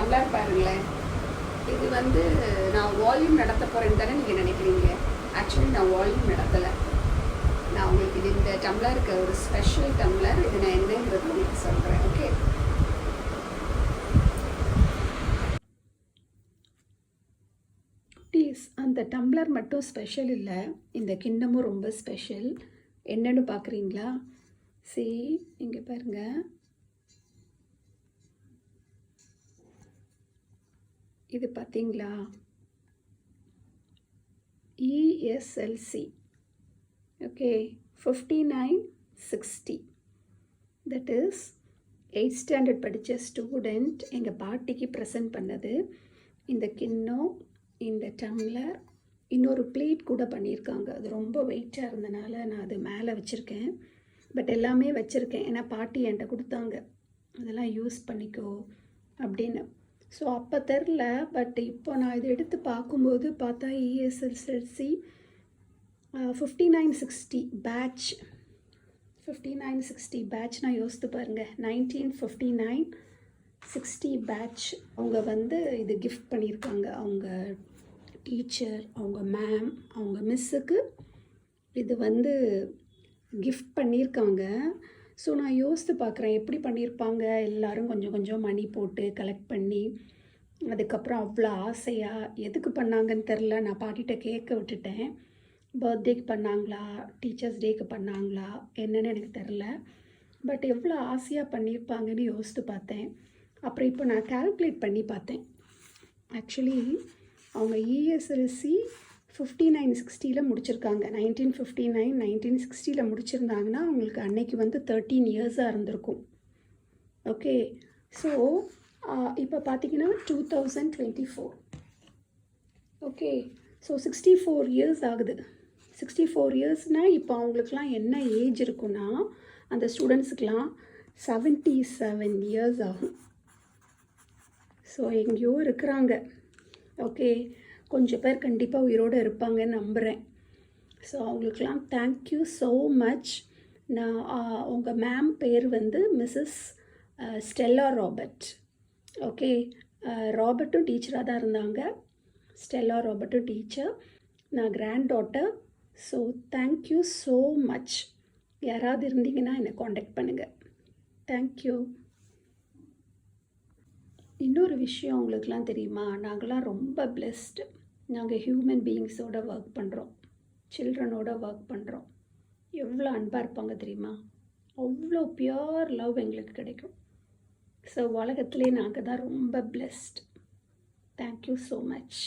Tumbler பாருங்களேன். இது வந்து நான் வால்யூம் நடத்த போகிறேன்னு தானே நீங்கள் நினைக்கிறீங்க. ஆக்சுவலி நான் வால்யூம் நடத்தலை. நான் உங்களுக்கு இது இந்த டம்ளருக்கு ஒரு ஸ்பெஷல் டம்ளர். இது நான் என்னங்கிறது உங்களுக்கு சொல்கிறேன். Okay, please. அந்த டம்ளர் மட்டும் ஸ்பெஷல் இல்லை, இந்த கிண்ணமும் ரொம்ப ஸ்பெஷல். என்னன்னு பார்க்குறீங்களா? சரி, இங்கே பாருங்கள். இது பார்த்தீங்களா? ESLC. Okay, 5960. That is 8th standard படித்த ஸ்டூடெண்ட் எங்கள் பாட்டிக்கு ப்ரெசன்ட் பண்ணது. இந்த கிண்ணம், இந்த டம்ளர், இன்னொரு பிளேட் கூட பண்ணியிருக்காங்க. அது ரொம்ப வெயிட்டாக இருந்தனால நான் அது மேலே வச்சுருக்கேன். பட் எல்லாமே வச்சுருக்கேன், ஏன்னா பாட்டி என்கிட்ட கொடுத்தாங்க, அதெல்லாம் யூஸ் பண்ணிக்கோ அப்படின்னு. ஸோ அப்போ தெரில, பட் இப்போ நான் இதை எடுத்து பார்க்கும்போது பார்த்தா ESLC 5960 பேட்ச். 5960 பேட்ச் நான் யோசித்து பாருங்கள். 1959-60 பேட்ச். அவங்க வந்து இது கிஃப்ட் பண்ணியிருக்காங்க. அவங்க டீச்சர், அவங்க மேம், அவங்க மிஸ்ஸுக்கு இது வந்து கிஃப்ட் பண்ணியிருக்காங்க. ஸோ நான் யோசித்து பார்க்குறேன் எப்படி பண்ணியிருப்பாங்க. எல்லோரும் கொஞ்சம் கொஞ்சம் மணி போட்டு கலெக்ட் பண்ணி, அதுக்கப்புறம் அவ்வளோ ஆசையாக எதுக்கு பண்ணாங்கன்னு தெரில. நான் பாட்டிகிட்ட கேட்க விட்டுட்டேன், பர்த்டேக்கு பண்ணாங்களா, டீச்சர்ஸ் டேக்கு பண்ணாங்களா, என்னன்னு எனக்கு தெரில. பட் எவ்வளோ ஆசையாக பண்ணியிருப்பாங்கன்னு யோசித்து பார்த்தேன். அப்புறம் இப்போ நான் கால்குலேட் பண்ணி பார்த்தேன். ஆக்சுவலி அவங்க ESLC 5960 முடிச்சிருக்காங்க. 1959 1960 முடிச்சிருந்தாங்கன்னா அவங்களுக்கு அன்னைக்கு வந்து 13 இயர்ஸாக இருந்திருக்கும். ஓகே, ஸோ இப்போ பார்த்தீங்கன்னா 2024. ஓகே, ஸோ 64 இயர்ஸ் ஆகுது. 64 இயர்ஸ்னால் இப்போ அவங்களுக்குலாம் என்ன ஏஜ் இருக்குன்னா, அந்த ஸ்டூடெண்ட்ஸுக்கெலாம் 77 இயர்ஸ் ஆகும். ஸோ எங்கேயோ இருக்கிறாங்க. ஓகே, கொஞ்சம் பேர் கண்டிப்பாக உயிரோடு இருப்பாங்கன்னு நம்புகிறேன். ஸோ அவங்களுக்கெலாம் தேங்க்யூ ஸோ மச். நான் உங்கள் மேம் பேர் வந்து மிஸ்ஸஸ் ஸ்டெல்லா ராபர்ட். ஓகே, ராபர்ட்டும் டீச்சராக தான் இருந்தாங்க. ஸ்டெல்லா ராபர்ட்டும் டீச்சர், நான் granddaughter. So thank you so much. யாராவது இருந்தீங்கன்னா என்னை காண்டாக்ட் பண்ணுங்கள். தேங்க்யூ. இன்னொரு விஷயம் உங்களுக்குலாம் தெரியுமா? நாங்களாம் ரொம்ப பிளெஸ்டு. நாங்கள் ஹியூமன் பீயிங்ஸோட ஒர்க் பண்ணுறோம், சில்ட்ரனோட ஒர்க் பண்ணுறோம். எவ்வளோ அன்பாக இருப்பாங்க தெரியுமா? அவ்வளோ பியூர் லவ் எங்களுக்கு கிடைக்கும். ஸோ உலகத்துலேயே நாங்கள் தான் ரொம்ப பிளெஸ்ட். Thank you so much.